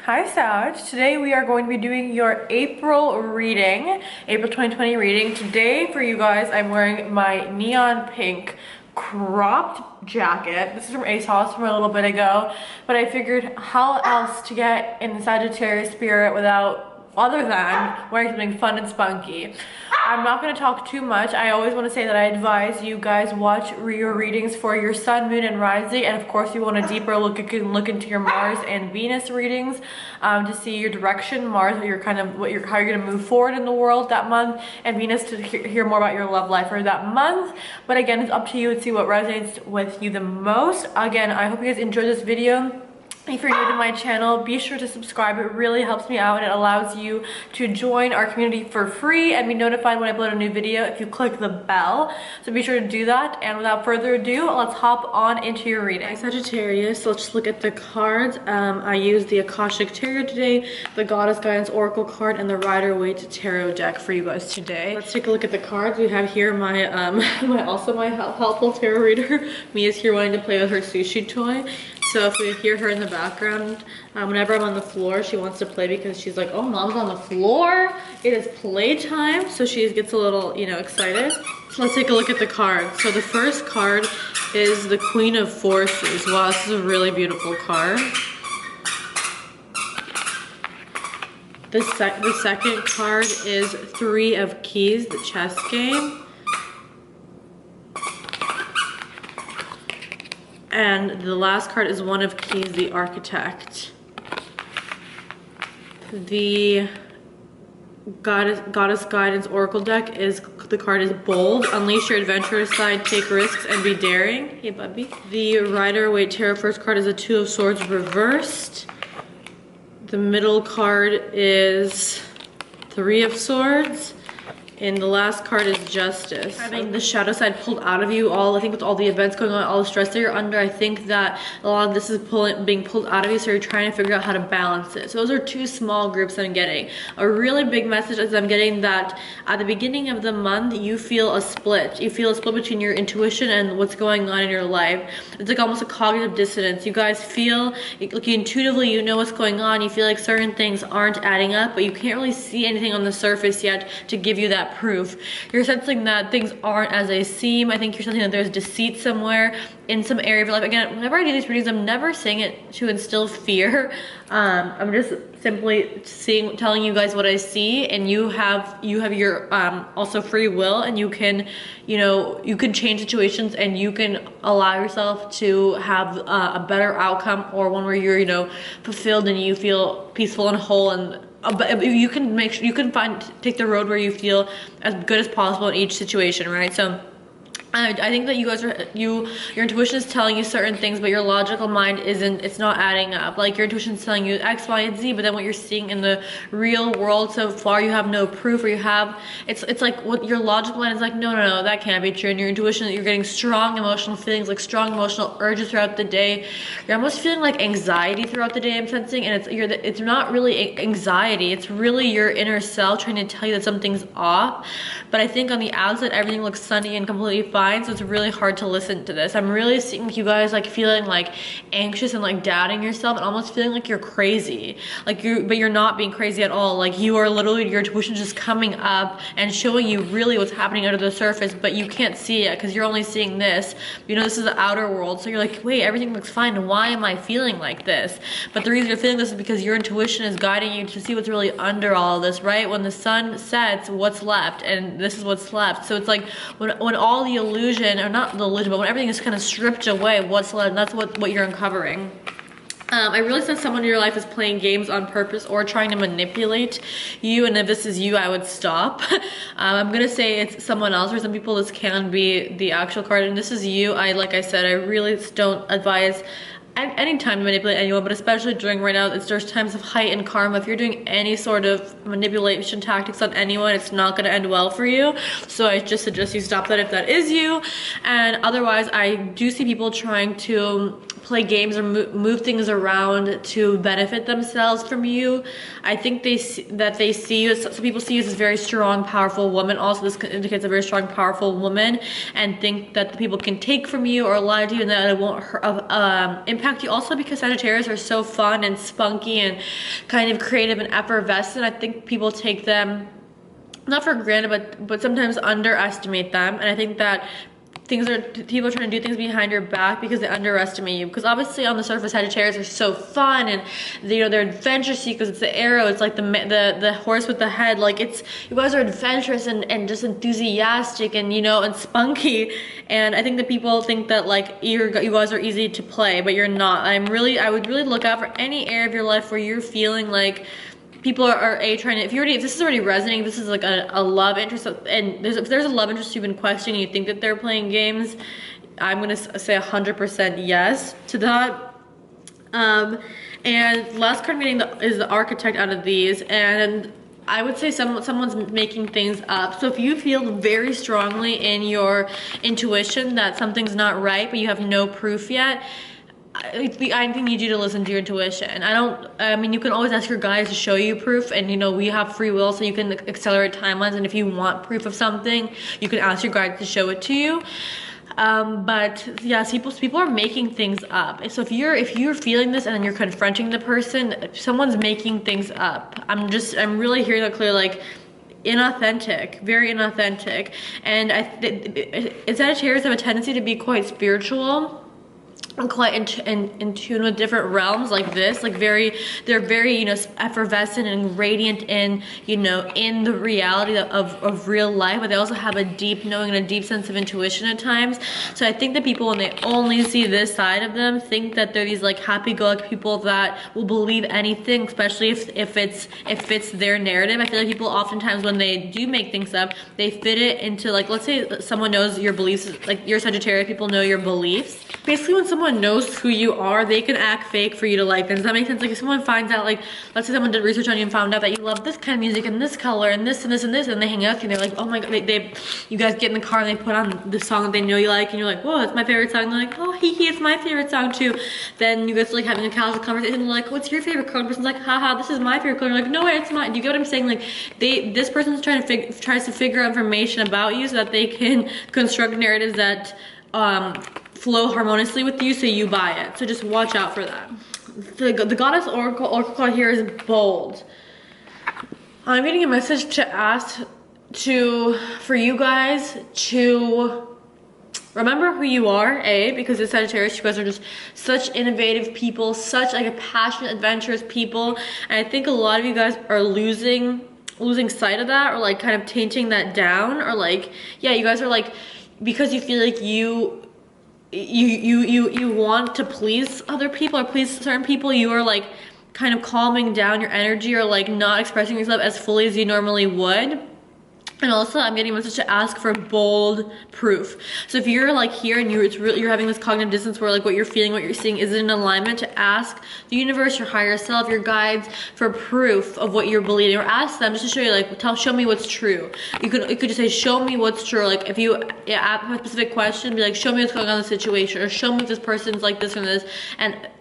Hi Sag, today we are going to be doing your April reading, April 2020 reading. Today for you guys, I'm wearing my neon pink cropped jacket. This is from ASOS from a little bit ago, but I figured how else to get in the Sagittarius spirit other than wearing something fun and spunky. I'm not going to talk too much. I always want to say that I advise you guys watch your readings for your sun, moon, and rising, and of course you want a deeper look. You can look into your Mars and Venus readings to see your direction. Mars, how you're going to move forward in the world that month, and Venus to hear more about your love life for that month. But again, it's up to you to see what resonates with you the most. Again, I hope you guys enjoyed this video. If you're new to my channel, be sure to subscribe. It really helps me out and it allows you to join our community for free and be notified when I upload a new video if you click the bell. So be sure to do that. And without further ado, let's hop on into your reading. Hi Sagittarius, let's just look at the cards. I used the Akashic Tarot today, the Goddess Guidance Oracle card, and the Rider-Waite Tarot deck for you guys today. Let's take a look at the cards. We have here my my helpful tarot reader. Mia's here wanting to play with her sushi toy. So if we hear her in the background, whenever I'm on the floor, she wants to play because she's like, oh, mom's on the floor. It is playtime. So she gets a little, you know, excited. So let's take a look at the cards. So the first card is the Queen of Forces. Wow, this is a really beautiful card. The second card is Three of Keys, the chess game. And the last card is One of Keys, the Architect. The Goddess Guidance Oracle deck the card is Bold. Unleash your adventurous side, take risks, and be daring. Hey, Bubby. The Rider-Waite Tarot first card is a Two of Swords reversed. The middle card is Three of Swords. And the last card is Justice. Having the shadow side pulled out of you, I think with all the events going on, all the stress that you're under, I think that a lot of this is being pulled out of you, so you're trying to figure out how to balance it. So those are two small groups I'm getting. A really big message is I'm getting that at the beginning of the month, you feel a split. You feel a split between your intuition and what's going on in your life. It's like almost a cognitive dissonance. You guys feel, like intuitively, you know what's going on. You feel like certain things aren't adding up, but you can't really see anything on the surface yet to give you that proof. You're sensing that things aren't as they seem. I think you're sensing that there's deceit somewhere in some area of your life. Again, whenever I do these readings, I'm never saying it to instill fear. I'm just simply telling you guys what I see, and you have your also free will, and you can, you know, you can change situations and you can allow yourself to have a better outcome, or one where you're, you know, fulfilled and you feel peaceful and whole, and but you can make sure you can take the road where you feel as good as possible in each situation, right? So I think that you guys your intuition is telling you certain things, but your logical mind it's not adding up. Like your intuition is telling you X, Y, and Z, but then what you're seeing in the real world so far, you have no proof, or it's like what your logical mind is like, no, that can't be true. And your intuition, you're getting strong emotional feelings, like strong emotional urges throughout the day. You're almost feeling like anxiety throughout the day, I'm sensing, and it's not really anxiety, it's really your inner self trying to tell you that something's off. But I think on the outside, everything looks sunny and completely fine. So it's really hard to listen to this. I'm really seeing you guys like feeling like anxious and like doubting yourself and almost feeling like you're crazy. But you're not being crazy at all. Like you are literally, your intuition just coming up and showing you really what's happening under the surface, but you can't see it because you're only seeing this. You know, this is the outer world. So you're like, wait, everything looks fine. Why am I feeling like this? But the reason you're feeling this is because your intuition is guiding you to see what's really under all of this, right? When the sun sets, what's left? And this is what's left. So it's like when all the illusion, or not the illusion, but when everything is kind of stripped away, what's left, that's what you're uncovering. I really sense someone in your life is playing games on purpose or trying to manipulate you, and if this is you, I would stop. I'm gonna say it's someone else. For some people, this can be the actual card, and this is you. Like I said, I really don't advise any time to manipulate anyone, but especially during right now, there's times of heightened karma. If you're doing any sort of manipulation tactics on anyone, it's not going to end well for you. So I just suggest you stop that if that is you. And otherwise, I do see people trying to play games or move things around to benefit themselves from you. I think they see you as, some people see you as a very strong, powerful woman. Also, this indicates a very strong, powerful woman, and think that the people can take from you or lie to you, and that it won't impact impact you. Also because Sagittarius are so fun and spunky and kind of creative and effervescent, I think people take them not for granted, but sometimes underestimate them. And I think that people are trying to do things behind your back because they underestimate you. Because obviously on the surface, Sagittarius are so fun, and you know, they're adventure seekers. It's the arrow, it's like the horse with the head. Like, it's, you guys are adventurous and just enthusiastic and, you know, and spunky. And I think that people think that like you guys are easy to play, but you're not. I would really look out for any area of your life where you're feeling like people are trying to, if this is already resonating, this is like a love interest, and if there's a love interest you've been questioning, you think that they're playing games, I'm gonna say 100% yes to that. And last card meeting is the Architect out of these, and I would say someone's making things up. So if you feel very strongly in your intuition that something's not right, but you have no proof yet, I think need you to listen to your intuition. I mean, you can always ask your guides to show you proof, and you know, we have free will, so you can accelerate timelines, and if you want proof of something, you can ask your guides to show it to you. But yeah, people are making things up. So if you're feeling this and then you're confronting the person, someone's making things up. I'm really hearing that clear, like, inauthentic, very inauthentic. And Sagittarius have a tendency to be quite spiritual, I'm quite in tune with different realms like this, like they're very, you know, effervescent and radiant in, you know, in the reality of real life, but they also have a deep knowing and a deep sense of intuition at times. So I think that people, when they only see this side of them, think that they're these like happy-go-lucky people that will believe anything, especially if it's their narrative. I feel like people oftentimes, when they do make things up, they fit it into, like, let's say someone knows your beliefs, like you're Sagittarius, people know your beliefs. Basically, when someone knows who you are, they can act fake for you to like them. Does that make sense? Like, if someone finds out, like, let's say someone did research on you and found out that you love this kind of music and this color and this and this and this, and they hang out with you and they're like, oh my god, you guys get in the car and they put on the song that they know you like, and you're like, whoa, it's my favorite song. And they're like, oh, it's my favorite song too. Then you guys are like having a casual conversation and they're like, what's your favorite color? And the person's like, haha, this is my favorite color. And you're like, no way, it's mine. Do you get what I'm saying? Like, this person's trying to tries to figure out information about you so that they can construct narratives that flow harmoniously with you, so you buy it. So just watch out for that. The Goddess Oracle card here is bold. I'm getting a message to ask for you guys to remember who you are, because it's Sagittarius, you guys are just such innovative people, such like a passionate, adventurous people, and I think a lot of you guys are losing sight of that, or like kind of tainting that down, or like, yeah, you guys are like, because you feel like you want to please other people or please certain people, you are like kind of calming down your energy, or like not expressing yourself as fully as you normally would. And also, I'm getting a message to ask for bold proof. So if you're like here and you're having this cognitive dissonance where like what you're feeling, what you're seeing isn't in alignment, to ask the universe, your higher self, your guides for proof of what you're believing, or ask them just to show you, like, show me what's true. You could just say, show me what's true. Like, if you have a specific question, be like, show me what's going on in the situation, or show me if this person's like this and this,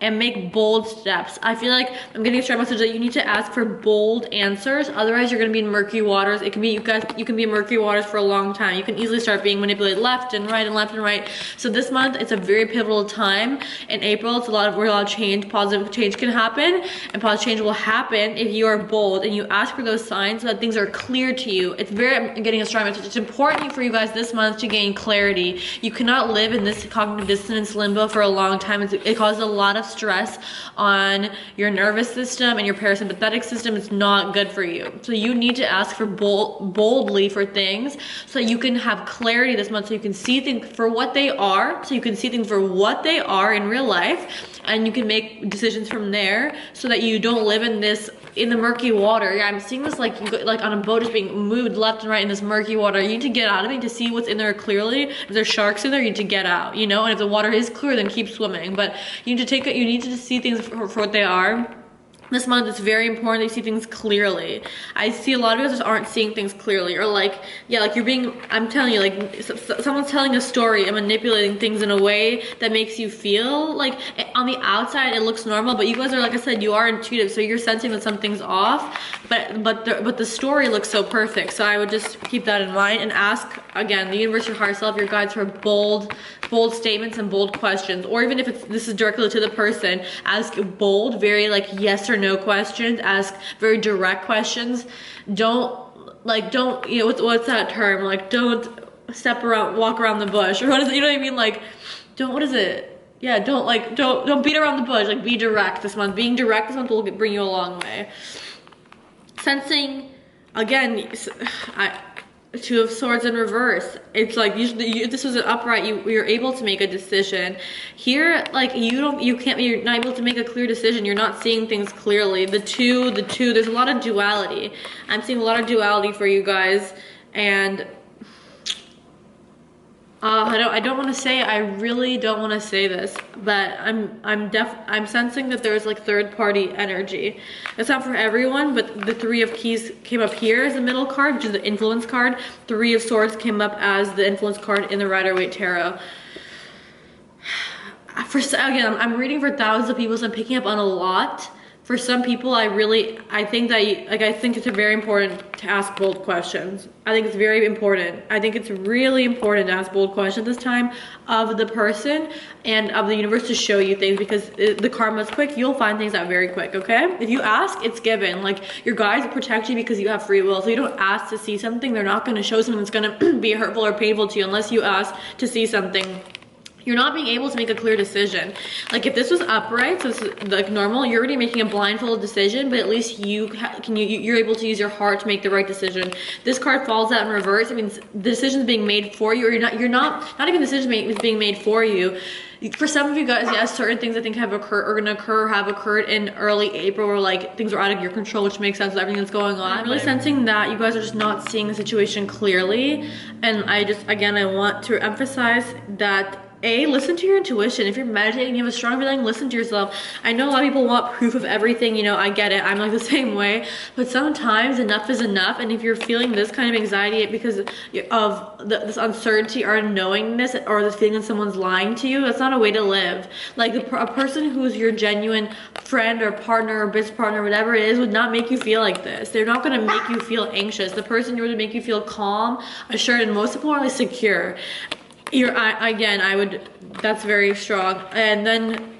and make bold steps. I feel like I'm getting a strong message that you need to ask for bold answers. Otherwise, you're gonna be in murky waters. It can be, you can be in murky waters for a long time. You can easily start being manipulated left and right and left and right. So this month, it's a very pivotal time. In April, it's where a lot of change, positive change can happen, and positive change will happen if you are bold and you ask for those signs so that things are clear to you. I'm getting a strong message. It's important for you guys this month to gain clarity. You cannot live in this cognitive dissonance limbo for a long time. It causes a lot of stress on your nervous system and your parasympathetic system. It's not good for you. So you need to ask for boldly for things, so you can have clarity this month, so you can see things for what they are, in real life, and you can make decisions from there, so that you don't live in the murky water. Yeah, I'm seeing this like on a boat just being moved left and right in this murky water. You need to get out of it to see what's in there clearly. If there's sharks in there, you need to get out, you know, and if the water is clear, then keep swimming. But you need to see things for what they are. This month, it's very important that you see things clearly. I see a lot of you just aren't seeing things clearly, or like, yeah, like I'm telling you, like someone's telling a story and manipulating things in a way that makes you feel like on the outside it looks normal, but you guys are, like I said, you are intuitive, so you're sensing that something's off, but the story looks so perfect. So I would just keep that in mind and ask, again, the universe, your higher self, your guides, for bold bold statements and bold questions, or even if this is directly to the person, ask bold, very like yes or no questions, ask very direct questions. Don't, you know, what's that term? Like, don't walk around the bush, or what is it? You know what I mean? Like, what is it? Yeah, don't beat around the bush. Like, be direct this month. Being direct this month will bring you a long way. Sensing, again, Two of Swords in reverse. It's like usually this was an upright. You're able to make a decision. Here, like you're not able to make a clear decision. You're not seeing things clearly. The two. There's a lot of duality. I'm seeing a lot of duality for you guys, and I don't want to say. I really don't want to say this, but I'm sensing that there's like third party energy. That's not for everyone, but the Three of Keys came up here as the middle card, which is the influence card. Three of Swords came up as the influence card in the Rider-Waite Tarot. Again, I'm reading for thousands of people, so I'm picking up on a lot. For some people, I think it's very important to ask bold questions. I think it's very important. I think it's really important to ask bold questions this time of the person and of the universe to show you things, because the karma is quick. You'll find things out very quick, okay? If you ask, it's given. Like, your guides protect you because you have free will. So you don't ask to see something. They're not going to show something that's going to be hurtful or painful to you unless you ask to see something. You're not being able to make a clear decision. Like, if this was upright, so it's like normal, you're already making a blindfold decision, but at least you're able to use your heart to make the right decision. This card falls out in reverse. It means the decision's being made for you, or not even the decision is being made for you. For some of you guys, yes, certain things I think have occurred in early April, where like things are out of your control, which makes sense with everything that's going on. I'm really sensing that you guys are just not seeing the situation clearly, and I want to emphasize that listen to your intuition. If you're meditating, you have a strong feeling, listen to yourself. I know a lot of people want proof of everything, you know, I get it. I'm like the same way, but sometimes enough is enough. And if you're feeling this kind of anxiety because of this uncertainty or unknowingness, or this feeling that someone's lying to you, that's not a way to live. Like, a person who's your genuine friend or partner or business partner, whatever it is, would not make you feel like this. They're not going to make you feel anxious. The person would make you feel calm, assured, and most importantly, secure. That's very strong. And then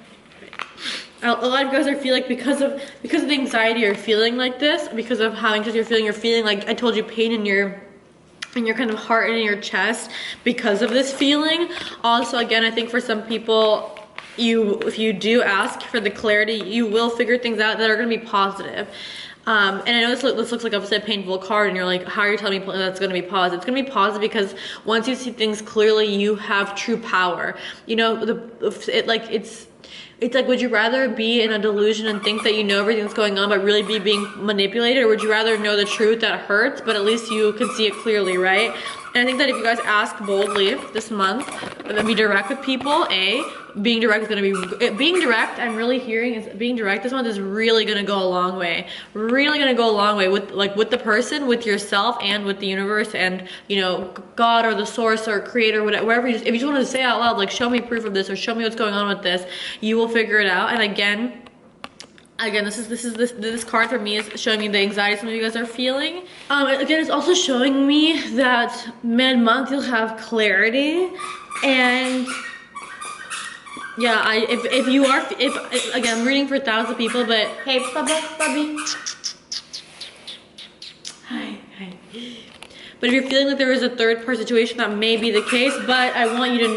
a lot of you guys are feeling like because of the anxiety you're feeling like this, because of how anxious you're feeling like I told you, pain in your kind of heart and in your chest because of this feeling. Also, again, I think for some people, if you do ask for the clarity, you will figure things out that are going to be positive. And I know this looks like a painful card, and you're like, how are you telling me that's going to be positive? It's going to be positive because once you see things clearly, you have true power. You know, it's like, would you rather be in a delusion and think that you know everything that's going on, but really be being manipulated? Or would you rather know the truth that hurts, but at least you can see it clearly, right? And I think that if you guys ask boldly this month, and be direct with people, being direct is going to be, I'm really hearing is being direct this month is really going to go a long way. Really going to go a long way with the person, with yourself, and with the universe, and, you know, God or the source or creator, whatever. If you just want to say out loud, like, show me proof of this, or show me what's going on with this, you will figure it out. And again, this card for me is showing me the anxiety some of you guys are feeling. Again, it's also showing me that mid-month you'll have clarity. And yeah, again, I'm reading for thousands of people, but hey, Bubby. Hi. But if you're feeling like there is a third person situation, that may be the case. But I want you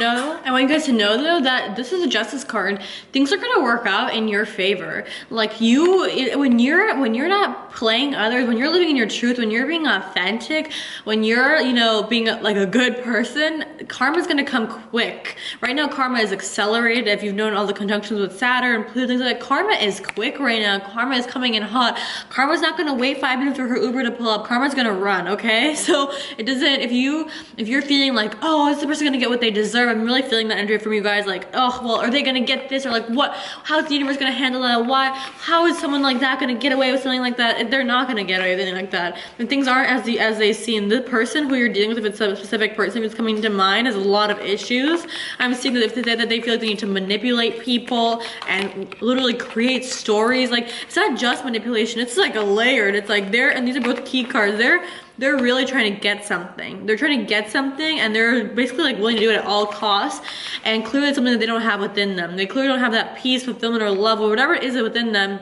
guys to know though, that this is a Justice card. Things are gonna work out in your favor. Like, when you're not playing others, when you're living in your truth, when you're being authentic, when you're, you know, being like a good person, karma's gonna come quick. Right now, karma is accelerated. If you've known all the conjunctions with Saturn and Pluto, things like that, karma is quick right now. Karma is coming in hot. Karma's not gonna wait 5 minutes for her Uber to pull up. Karma's gonna run, okay? So it doesn't, if you're feeling like, oh, is the person gonna get what they deserve? I'm really feeling that energy from you guys, like, oh, well, are they gonna get this? Or like, how's the universe gonna handle that? How is someone like that gonna get away with something like that? they're not gonna get anything like that. And things aren't as they seem. The person who you're dealing with, if it's a specific person who's coming to mind, has a lot of issues. I'm seeing that if they feel like they need to manipulate people and literally create stories. Like, it's not just manipulation, it's like a layered. It's like and these are both key cards. They're really trying to get something. They're trying to get something, and they're basically like willing to do it at all costs. And clearly it's something that they don't have within them. They clearly don't have that peace, fulfillment, or love, or whatever it is within them,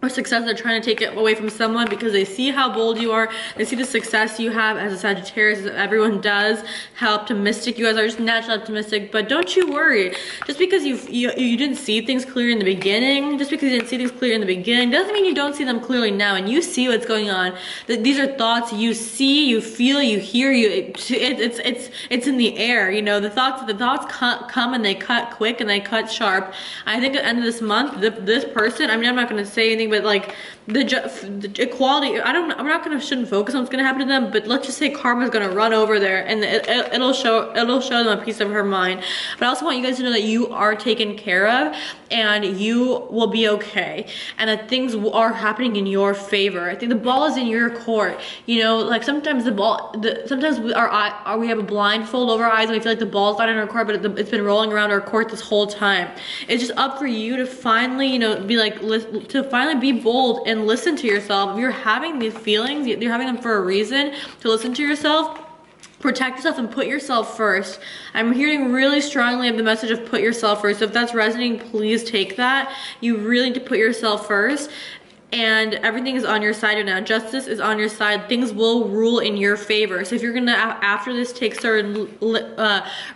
or success. They're trying to take it away from someone because they see how bold you are. They see the success you have as a Sagittarius, as everyone does, how optimistic you guys are, just naturally optimistic. But don't you worry, just because you didn't see things clear in the beginning, just because you didn't see things clear in the beginning, doesn't mean you don't see them clearly now. And you see what's going on. These are thoughts you see, you feel, you hear. It's in the air. You know, the thoughts come and they cut quick and they cut sharp. I think at the end of this month, this person, I mean, I'm not going to say anything, but like the equality, shouldn't focus on what's gonna happen to them, but let's just say karma's gonna run over there, and it'll show them a piece of her mind. But I also want you guys to know that you are taken care of, and you will be okay, and that things are happening in your favor. I think the ball is in your court. You know, like sometimes sometimes we have a blindfold over our eyes and we feel like the ball's not in our court, but it's been rolling around our court this whole time. It's just up for you to finally, you know, be bold and listen to yourself. If you're having these feelings, you're having them for a reason. To listen to yourself, protect yourself, and put yourself first. I'm hearing really strongly of the message of put yourself first. So if that's resonating, please take that. You really need to put yourself first. And everything is on your side now. Justice is on your side. Things will rule in your favor. So if you're gonna, after this, take certain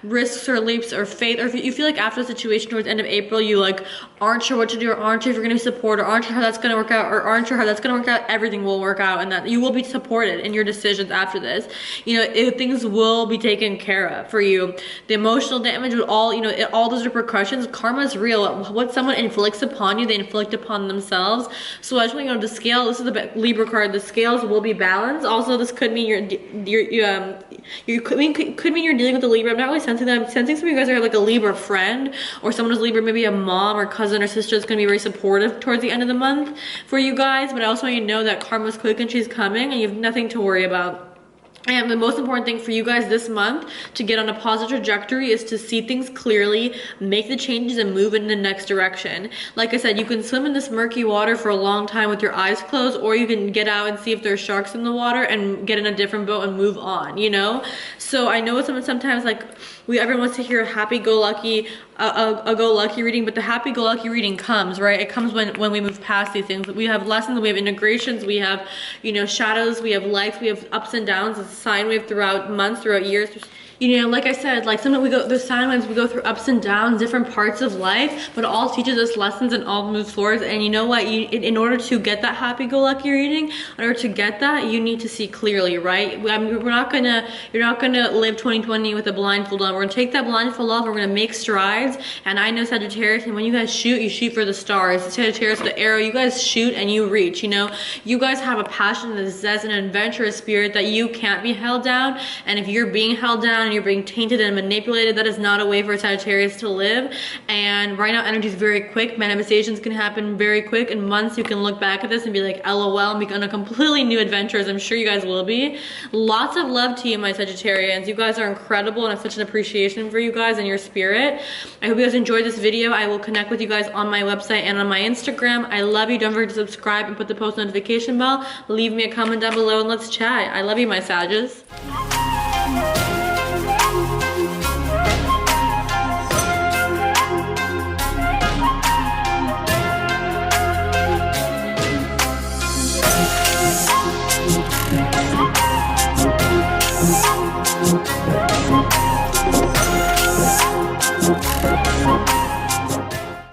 risks or leaps or faith, or if you feel like after the situation towards the end of April, you like aren't sure what to do, or aren't sure if you're gonna be supported, or aren't sure how that's gonna work out, or aren't sure how that's gonna work out, everything will work out, and that you will be supported in your decisions after this. You know, things will be taken care of for you. The emotional damage with all, you know, all those repercussions, karma is real. What someone inflicts upon you, they inflict upon themselves. So I just want you to know, the scale, this is the Libra card, the scales will be balanced. Also, this could mean could mean you're dealing with a Libra. I'm not really sensing that. I'm sensing some of you guys are like a Libra friend, or someone who's Libra, maybe a mom or cousin or sister is going to be very supportive towards the end of the month for you guys. But I also want you to know that karma's quick and she's coming, and you have nothing to worry about. And the most important thing for you guys this month to get on a positive trajectory is to see things clearly, make the changes, and move in the next direction. Like I said, you can swim in this murky water for a long time with your eyes closed, or you can get out and see if there's sharks in the water and get in a different boat and move on, you know? So I know sometimes like everyone wants to hear a happy-go-lucky reading, but the happy-go-lucky reading comes, right? It comes when we move past these things. We have lessons, we have integrations, we have, you know, shadows, we have lights, we have ups and downs. It's a sine wave throughout months, throughout years. You know, like I said, like sometimes there's sine waves, we go through ups and downs, different parts of life, but it all teaches us lessons and all moves forward. And you know what? In order to get that happy-go-lucky reading, in order to get that, you need to see clearly, right? I mean, you're not gonna live 2020 with a blindfold on. We're gonna take that blindfold off. We're gonna make strides. And I know Sagittarius, and when you guys shoot, you shoot for the stars. Sagittarius, the arrow, you guys shoot and you reach. You know, you guys have a passion, and a zest, and an adventurous spirit that you can't be held down. And if you're being held down, and you're being tainted and manipulated, that is not a way for a Sagittarius to live. And right now, energy is very quick. Manifestations can happen very quick. In months, you can look back at this and be like, LOL, and be on a completely new adventure, as I'm sure you guys will be. Lots of love to you, my Sagittarians. You guys are incredible, and I have such an appreciation for you guys and your spirit. I hope you guys enjoyed this video. I will connect with you guys on my website and on my Instagram. I love you. Don't forget to subscribe and put the post notification bell. Leave me a comment down below and let's chat. I love you, my Sages.